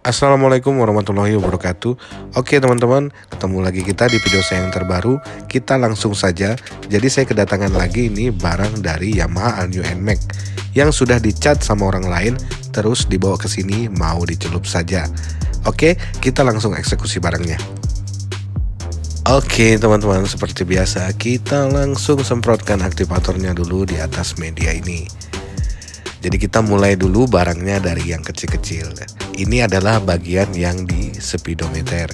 Assalamualaikum warahmatullahi wabarakatuh. Oke teman-teman, ketemu lagi kita di video saya yang terbaru. Kita langsung saja. Jadi saya kedatangan lagi ini barang dari Yamaha All New NMAX yang sudah dicat sama orang lain, terus dibawa ke sini mau dicelup saja. Oke, kita langsung eksekusi barangnya. Oke teman-teman, seperti biasa kita langsung semprotkan aktivatornya dulu di atas media ini. Jadi kita mulai dulu barangnya dari yang kecil-kecil. Ini adalah bagian yang di speedometer.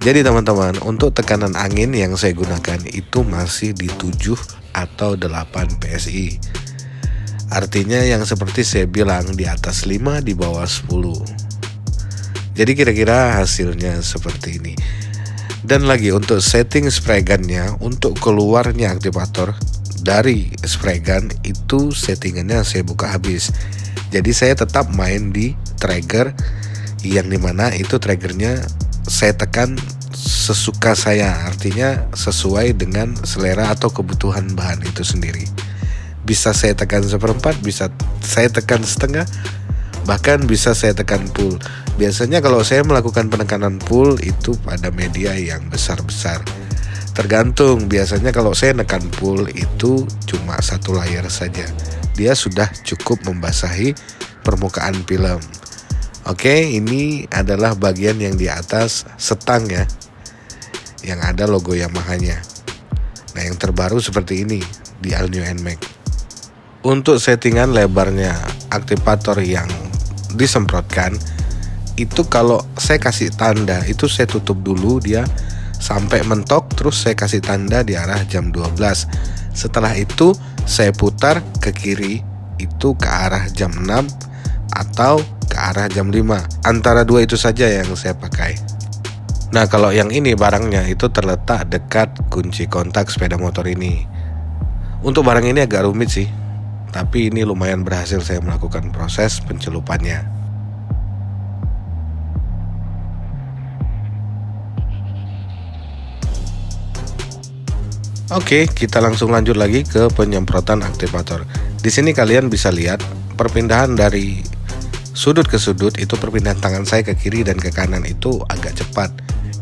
Jadi teman-teman, untuk tekanan angin yang saya gunakan itu masih di 7 atau 8 PSI. Artinya yang seperti saya bilang di atas 5 di bawah 10. Jadi kira-kira hasilnya seperti ini. Dan lagi untuk setting spray gunnya, untuk keluarnya aktivator dari spray gun itu settingannya saya buka habis. Jadi saya tetap main di trigger yang dimana itu triggernya saya tekan sesuka saya, artinya sesuai dengan selera atau kebutuhan bahan itu sendiri. Bisa saya tekan seperempat, bisa saya tekan setengah, bahkan bisa saya tekan full. Biasanya kalau saya melakukan penekanan full itu pada media yang besar-besar. Tergantung, biasanya kalau saya nekan full itu cuma satu layer saja. Dia sudah cukup membasahi permukaan film. Oke, ini adalah bagian yang di atas setang ya, yang ada logo Yamaha-nya. Nah, yang terbaru seperti ini di All New NMAX. Untuk settingan lebarnya aktivator yang disemprotkan, itu kalau saya kasih tanda, itu saya tutup dulu dia sampai mentok, terus saya kasih tanda di arah jam 12. Setelah itu saya putar ke kiri itu ke arah jam 6 atau ke arah jam 5. Antara dua itu saja yang saya pakai. Nah, kalau yang ini barangnya itu terletak dekat kunci kontak sepeda motor ini. Untuk barang ini agak rumit sih, tapi ini lumayan berhasil saya melakukan proses pencelupannya. Oke, kita langsung lanjut lagi ke penyemprotan aktivator. Di sini kalian bisa lihat perpindahan dari sudut ke sudut, itu perpindahan tangan saya ke kiri dan ke kanan itu agak cepat.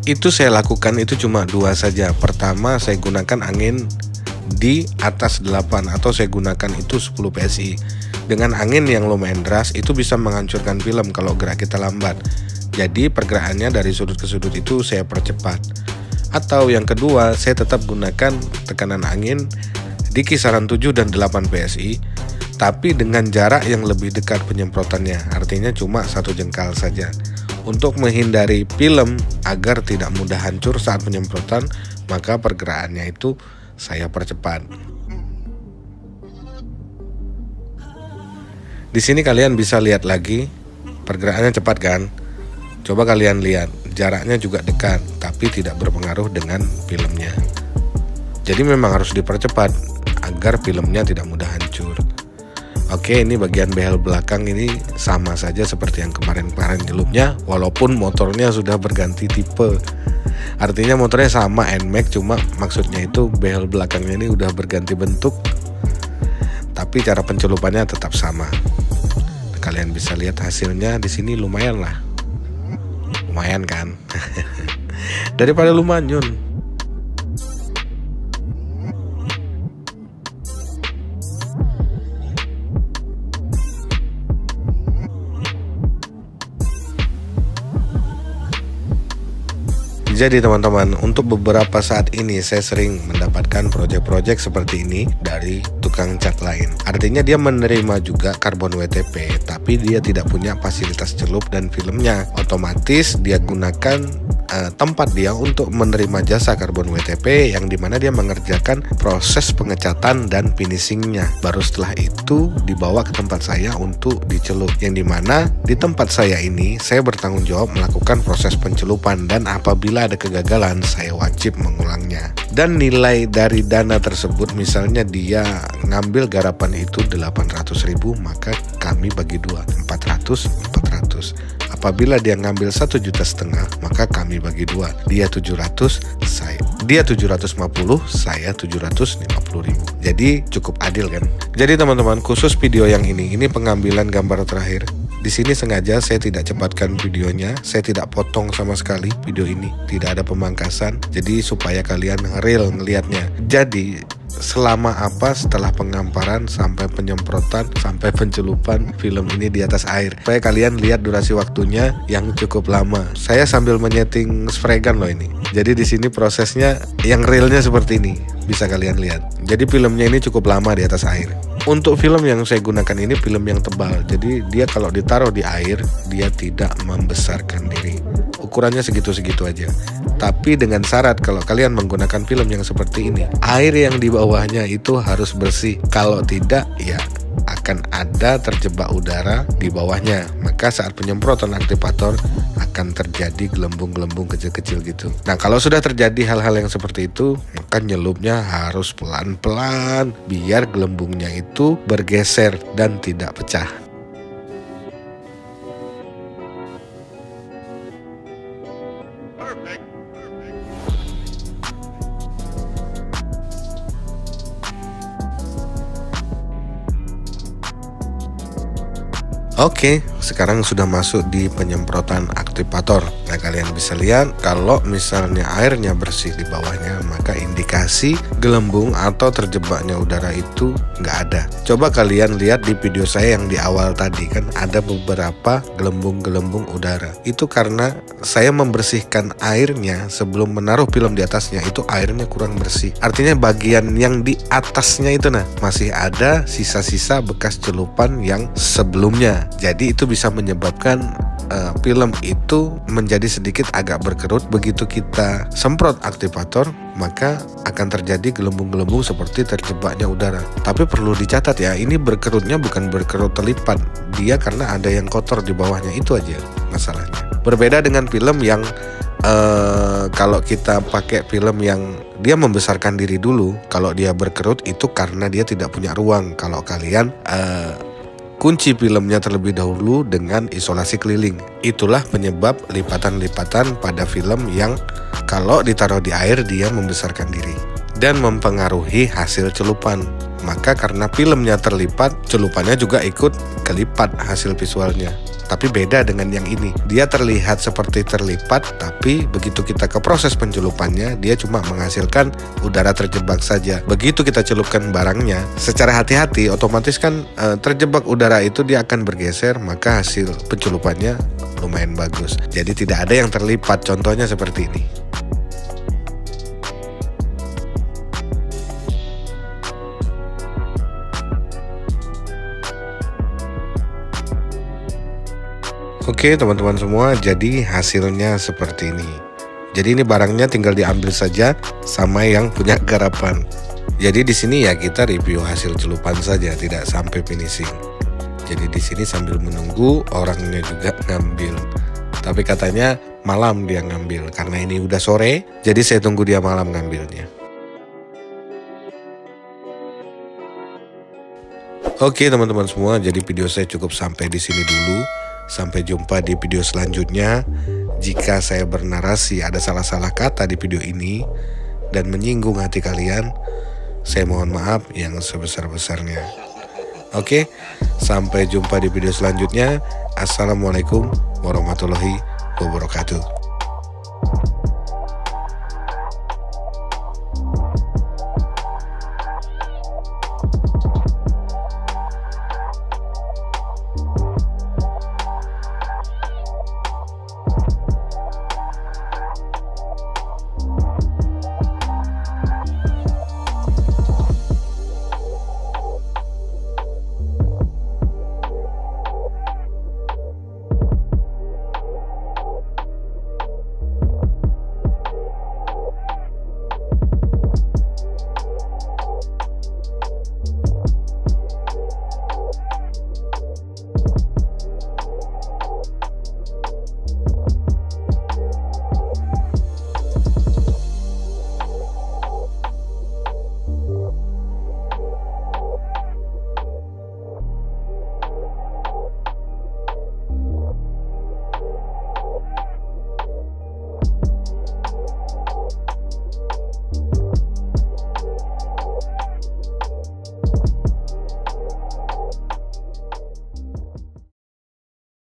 Itu saya lakukan itu cuma dua saja. Pertama saya gunakan angin di atas 8 atau saya gunakan itu 10 PSI. Dengan angin yang lumayan deras itu bisa menghancurkan film kalau gerak kita lambat. Jadi pergerakannya dari sudut ke sudut itu saya percepat. Atau yang kedua, saya tetap gunakan tekanan angin di kisaran 7 dan 8 PSI, tapi dengan jarak yang lebih dekat penyemprotannya, artinya cuma 1 jengkal saja. Untuk menghindari film agar tidak mudah hancur saat penyemprotan, maka pergerakannya itu saya percepat. Di sini kalian bisa lihat lagi, pergerakannya cepat kan? Coba kalian lihat, jaraknya juga dekat, tapi tidak berpengaruh dengan filmnya. Jadi memang harus dipercepat agar filmnya tidak mudah hancur. Oke, ini bagian behel belakang ini sama saja seperti yang kemarin-kemarin celupnya, walaupun motornya sudah berganti tipe. Artinya motornya sama NMAX, cuma maksudnya itu behel belakangnya ini udah berganti bentuk, tapi cara pencelupannya tetap sama. Kalian bisa lihat hasilnya di sini lumayan lah. Lumayan kan? Daripada lu manyun. Jadi teman-teman, untuk beberapa saat ini saya sering mendapatkan proyek-proyek seperti ini dari tukang cat lain. Artinya dia menerima juga karbon WTP, tapi dia tidak punya fasilitas celup dan filmnya. Otomatis dia gunakan tempat dia untuk menerima jasa karbon WTP, yang dimana dia mengerjakan proses pengecatan dan finishingnya. Baru setelah itu dibawa ke tempat saya untuk dicelup, yang dimana di tempat saya ini saya bertanggung jawab melakukan proses pencelupan, dan apabila ada kegagalan saya wajib mengulangnya. Dan nilai dari dana tersebut, misalnya dia ngambil garapan itu 800.000, maka kami bagi dua, 400. Apabila dia ngambil 1,5 juta, maka kami bagi dua. Dia 700, dia 750, saya 750.000. Jadi cukup adil kan? Jadi teman-teman, khusus video yang ini pengambilan gambar terakhir Di sini sengaja saya tidak cepatkan videonya, saya tidak potong sama sekali video ini, tidak ada pemangkasan, jadi supaya kalian real ngelihatnya. Jadi selama apa setelah pengamparan sampai penyemprotan sampai pencelupan film ini di atas air, supaya kalian lihat durasi waktunya yang cukup lama. Saya sambil menyeting spray gun loh ini. Jadi di sini prosesnya yang realnya seperti ini, bisa kalian lihat. Jadi filmnya ini cukup lama di atas air. Untuk film yang saya gunakan ini film yang tebal, jadi dia kalau ditaruh di air dia tidak membesarkan diri. Ukurannya segitu-segitu aja. Tapi dengan syarat kalau kalian menggunakan film yang seperti ini, air yang di bawahnya itu harus bersih. Kalau tidak, ya akan ada terjebak udara di bawahnya. Maka saat penyemprotan aktivator akan terjadi gelembung-gelembung kecil-kecil gitu. Nah, kalau sudah terjadi hal-hal yang seperti itu, maka nyelupnya harus pelan-pelan biar gelembungnya itu bergeser dan tidak pecah. Oke, sekarang sudah masuk di penyemprotan aktivator. Nah, kalian bisa lihat kalau misalnya airnya bersih di bawahnya, maka indikasi gelembung atau terjebaknya udara itu nggak ada. Coba kalian lihat di video saya yang di awal tadi, kan ada beberapa gelembung-gelembung udara. Itu karena saya membersihkan airnya sebelum menaruh film di atasnya, itu airnya kurang bersih. Artinya bagian yang di atasnya itu masih ada sisa-sisa bekas celupan yang sebelumnya. Jadi itu bisa menyebabkan film itu menjadi sedikit agak berkerut. Begitu kita semprot aktivator, maka akan terjadi gelembung-gelembung seperti terjebaknya udara. Tapi perlu dicatat ya, ini berkerutnya bukan berkerut terlipat. Dia karena ada yang kotor di bawahnya, itu aja masalahnya. Berbeda dengan film yang kalau kita pakai film yang dia membesarkan diri dulu, kalau dia berkerut itu karena dia tidak punya ruang. Kalau kalian kunci filmnya terlebih dahulu dengan isolasi keliling. Itulah penyebab lipatan-lipatan pada film yang kalau ditaruh di air dia membesarkan diri dan mempengaruhi hasil celupan. Maka karena filmnya terlipat, celupannya juga ikut kelipat hasil visualnya. Tapi beda dengan yang ini, dia terlihat seperti terlipat, tapi begitu kita ke proses pencelupannya, dia cuma menghasilkan udara terjebak saja. Begitu kita celupkan barangnya secara hati-hati, otomatis kan terjebak udara itu dia akan bergeser, maka hasil pencelupannya lumayan bagus. Jadi tidak ada yang terlipat, contohnya seperti ini. Oke teman-teman semua, jadi hasilnya seperti ini. Jadi ini barangnya tinggal diambil saja sama yang punya garapan. Jadi di sini ya kita review hasil celupan saja, tidak sampai finishing. Jadi di sini sambil menunggu orangnya juga ngambil. Tapi katanya malam dia ngambil, karena ini udah sore, jadi saya tunggu dia malam ngambilnya. Oke teman-teman semua, jadi video saya cukup sampai di sini dulu. Sampai jumpa di video selanjutnya. Jika saya bernarasi ada salah-salah kata di video ini dan menyinggung hati kalian, saya mohon maaf yang sebesar-besarnya. Oke, sampai jumpa di video selanjutnya. Assalamualaikum warahmatullahi wabarakatuh.